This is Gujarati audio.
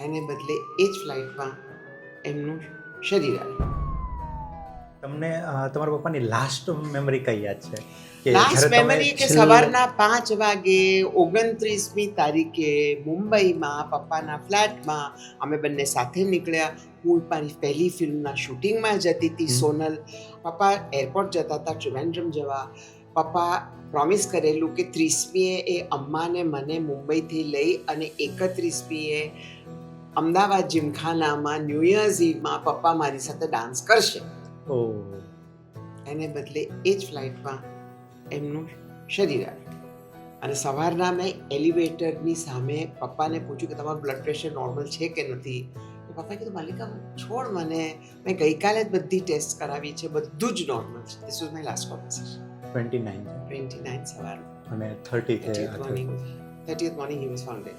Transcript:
એને બદલે એ જ ફ્લાઇટમાં એમનું શરીર આવ્યું. તમને તમારા પપ્પાની લાસ્ટ મેમરી કઈ યાદ છે કે લાસ્ટ જ્યારે તમે મેમરી કે છેલ્લે સવારના 5 વાગે 29મી તારીખે મુંબઈમાં પપ્પાના ફ્લેટમાં અમે બંને સાથે નીકળ્યા. હું મારી પહેલી ફિલ્મના શૂટિંગમાં જતી હતી સોનલ. પપ્પા એરપોર્ટ જતા હતા ટ્રિવેન્ડ્રમ જવા. પપ્પા પ્રોમિસ કરેલું કે 30મીએ એ અમ્માને મને મુંબઈથી લઈ અને 31મીએ અમદાવાદ જીમખાનામાં ન્યૂ યર્સ ઈવમાં પપ્પા મારી સાથે ડાન્સ કરશે. એને બદલે એ જ ફ્લાઇટમાં એમનું શરીર આવ્યું. અને સવારના મેં એલિવેટરની સામે પપ્પાને પૂછ્યું કે તમારું બ્લડ પ્રેશર નોર્મલ છે કે નથી. પપ્પાએ કીધું માલિકા છોડ મને, મેં ગઈકાલે જ બધી ટેસ્ટ કરાવી છે, બધું જ નોર્મલ છે. This was my last conversation. 29 29 સવારમાં અને 30 30th morning he was found dead.